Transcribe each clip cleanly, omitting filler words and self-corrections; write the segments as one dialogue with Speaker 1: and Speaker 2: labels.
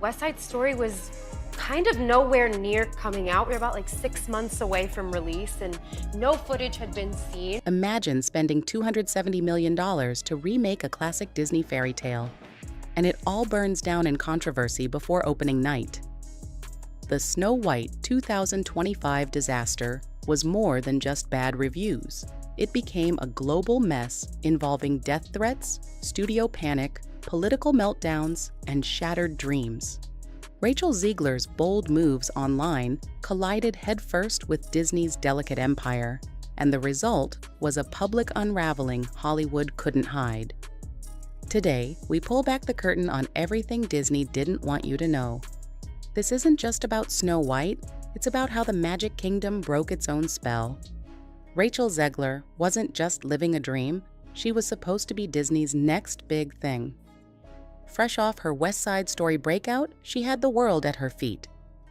Speaker 1: West Side Story was kind of nowhere near coming out. We were about like 6 months away from release and no footage had been seen.
Speaker 2: Imagine spending $270 million to remake a classic Disney fairy tale, and it all burns down in controversy before opening night. The Snow White 2025 disaster was more than just bad reviews. It became a global mess involving death threats, studio panic, political meltdowns, and shattered dreams. Rachel Zegler's bold moves online collided headfirst with Disney's delicate empire, and the result was a public unraveling Hollywood couldn't hide. Today, we pull back the curtain on everything Disney didn't want you to know. This isn't just about Snow White, it's about how the Magic Kingdom broke its own spell. Rachel Zegler wasn't just living a dream, she was supposed to be Disney's next big thing. Fresh off her West Side Story breakout, she had the world at her feet.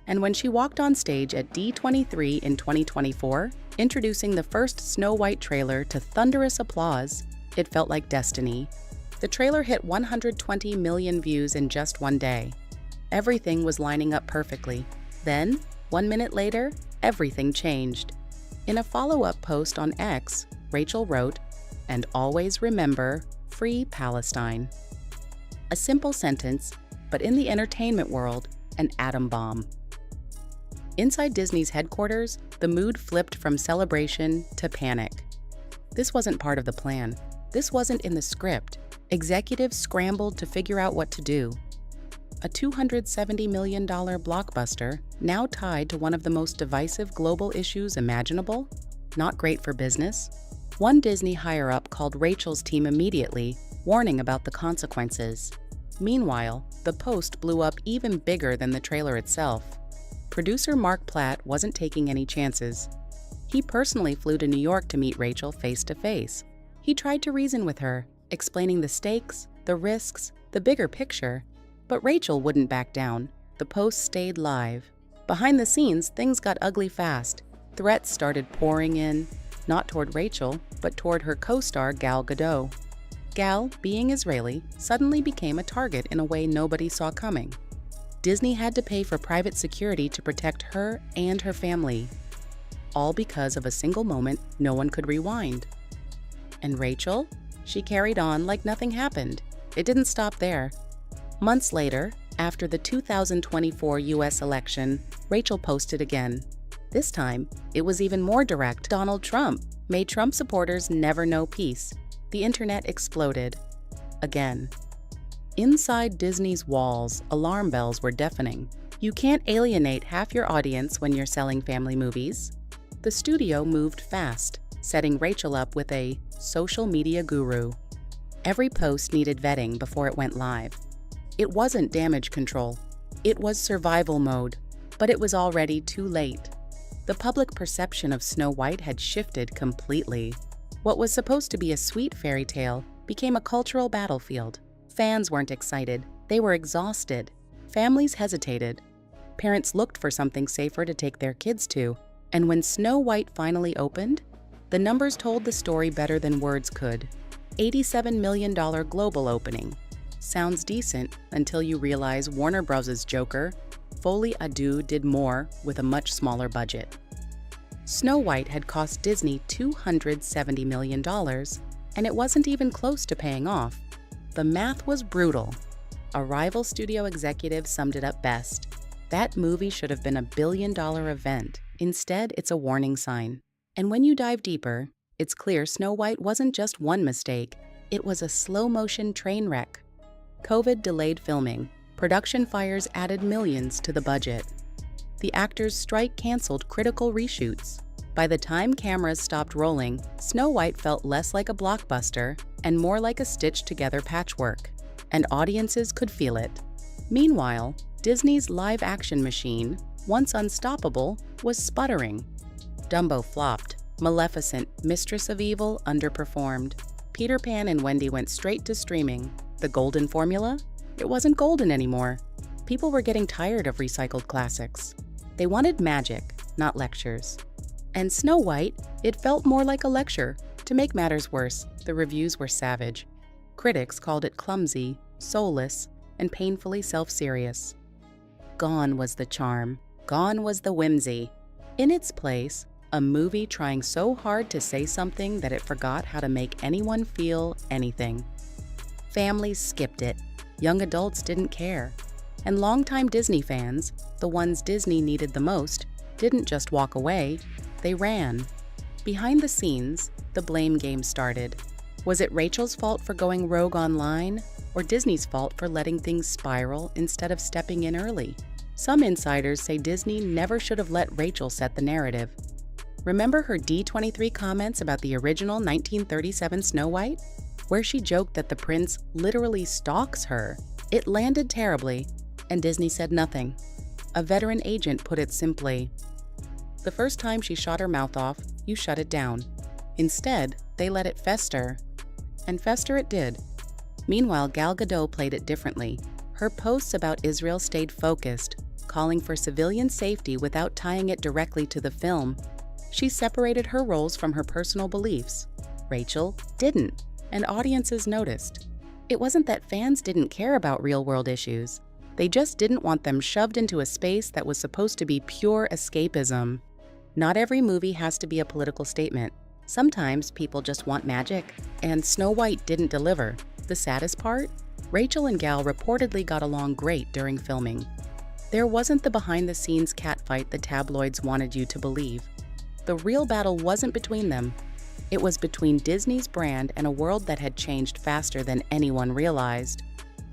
Speaker 2: And when she walked on stage at D23 in 2024, introducing the first Snow White trailer to thunderous applause, it felt like destiny. The trailer hit 120 million views in just one day. Everything was lining up perfectly. Then, 1 minute later, everything changed. In a follow-up post on X, Rachel wrote, "And always remember, free Palestine." A simple sentence, but in the entertainment world, an atom bomb. Inside Disney's headquarters, the mood flipped from celebration to panic. This wasn't part of the plan. This wasn't in the script. Executives scrambled to figure out what to do. A $270 million blockbuster, now tied to one of the most divisive global issues imaginable? Not great for business. One Disney higher-up called Rachel's team immediately, warning about the consequences. Meanwhile, the post blew up even bigger than the trailer itself. Producer Mark Platt wasn't taking any chances. He personally flew to New York to meet Rachel face-to-face. He tried to reason with her, explaining the stakes, the risks, the bigger picture. But Rachel wouldn't back down. The post stayed live. Behind the scenes, things got ugly fast. Threats started pouring in, not toward Rachel, but toward her co-star Gal Gadot. Gal, being Israeli, suddenly became a target in a way nobody saw coming. Disney had to pay for private security to protect her and her family, all because of a single moment no one could rewind. And Rachel? She carried on like nothing happened. It didn't stop there. Months later, after the 2024 US election, Rachel posted again. This time, it was even more direct. Donald Trump made Trump supporters never know peace. The internet exploded. Again. Inside Disney's walls, alarm bells were deafening. You can't alienate half your audience when you're selling family movies. The studio moved fast, setting Rachel up with a social media guru. Every post needed vetting before it went live. It wasn't damage control. It was survival mode, but it was already too late. The public perception of Snow White had shifted completely. What was supposed to be a sweet fairy tale became a cultural battlefield. Fans weren't excited. They were exhausted. Families hesitated. Parents looked for something safer to take their kids to. And when Snow White finally opened, the numbers told the story better than words could. $87 million global opening. Sounds decent until you realize Warner Bros.' Joker, Folie à Deux, did more with a much smaller budget. Snow White had cost Disney $270 million, and it wasn't even close to paying off. The math was brutal. A rival studio executive summed it up best. That movie should have been a billion-dollar event. Instead, it's a warning sign. And when you dive deeper, it's clear Snow White wasn't just one mistake. It was a slow-motion train wreck. COVID delayed filming. Production fires added millions to the budget. The actors' strike canceled critical reshoots. By the time cameras stopped rolling, Snow White felt less like a blockbuster and more like a stitched-together patchwork, and audiences could feel it. Meanwhile, Disney's live-action machine, once unstoppable, was sputtering. Dumbo flopped. Maleficent, Mistress of Evil, underperformed. Peter Pan and Wendy went straight to streaming. The golden formula? It wasn't golden anymore. People were getting tired of recycled classics. They wanted magic, not lectures. And Snow White, it felt more like a lecture. To make matters worse, the reviews were savage. Critics called it clumsy, soulless, and painfully self-serious. Gone was the charm. Gone was the whimsy. In its place, a movie trying so hard to say something that it forgot how to make anyone feel anything. Families skipped it. Young adults didn't care. And longtime Disney fans, the ones Disney needed the most, didn't just walk away, they ran. Behind the scenes, the blame game started. Was it Rachel's fault for going rogue online, or Disney's fault for letting things spiral instead of stepping in early? Some insiders say Disney never should have let Rachel set the narrative. Remember her D23 comments about the original 1937 Snow White, where she joked that the prince literally stalks her? It landed terribly, and Disney said nothing. A veteran agent put it simply, "The first time she shot her mouth off, you shut it down. Instead, they let it fester." And fester it did. Meanwhile, Gal Gadot played it differently. Her posts about Israel stayed focused, calling for civilian safety without tying it directly to the film. She separated her roles from her personal beliefs. Rachel didn't, and audiences noticed. It wasn't that fans didn't care about real-world issues. They just didn't want them shoved into a space that was supposed to be pure escapism. Not every movie has to be a political statement. Sometimes people just want magic, and Snow White didn't deliver. The saddest part? Rachel and Gal reportedly got along great during filming. There wasn't the behind-the-scenes catfight the tabloids wanted you to believe. The real battle wasn't between them. It was between Disney's brand and a world that had changed faster than anyone realized.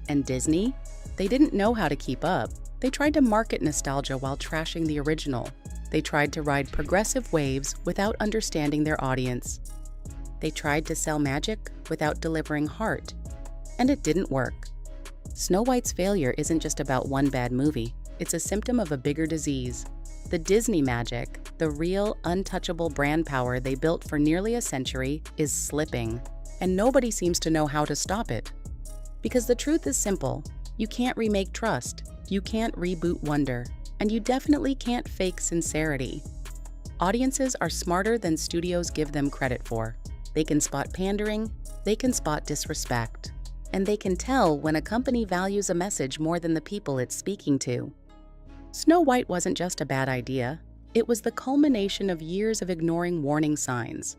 Speaker 2: And Disney? They didn't know how to keep up. They tried to market nostalgia while trashing the original. They tried to ride progressive waves without understanding their audience. They tried to sell magic without delivering heart. And it didn't work. Snow White's failure isn't just about one bad movie. It's a symptom of a bigger disease. The Disney magic, the real, untouchable brand power they built for nearly a century, is slipping. And nobody seems to know how to stop it. Because the truth is simple. You can't remake trust. You can't reboot wonder. And you definitely can't fake sincerity. Audiences are smarter than studios give them credit for. They can spot pandering, they can spot disrespect, and they can tell when a company values a message more than the people it's speaking to. Snow White wasn't just a bad idea, it was the culmination of years of ignoring warning signs.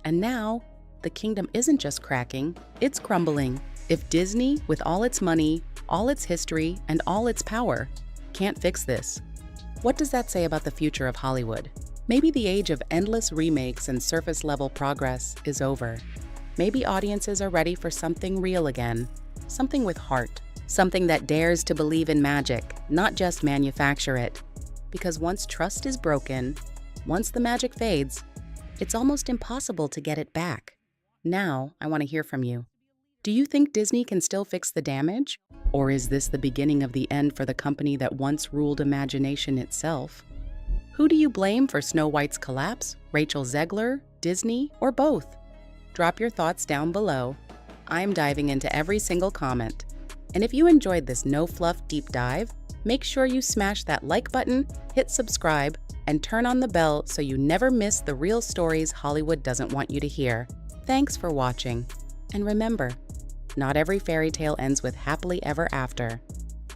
Speaker 2: And now, the kingdom isn't just cracking, it's crumbling. If Disney, with all its money, all its history, and all its power, can't fix this, what does that say about the future of Hollywood? Maybe the age of endless remakes and surface-level progress is over. Maybe audiences are ready for something real again, something with heart, something that dares to believe in magic, not just manufacture it. Because once trust is broken, once the magic fades, it's almost impossible to get it back. Now, I want to hear from you. Do you think Disney can still fix the damage? Or is this the beginning of the end for the company that once ruled imagination itself? Who do you blame for Snow White's collapse? Rachel Zegler, Disney, or both? Drop your thoughts down below. I'm diving into every single comment. And if you enjoyed this no-fluff deep dive, make sure you smash that like button, hit subscribe, and turn on the bell so you never miss the real stories Hollywood doesn't want you to hear. Thanks for watching. And remember, not every fairy tale ends with happily ever after.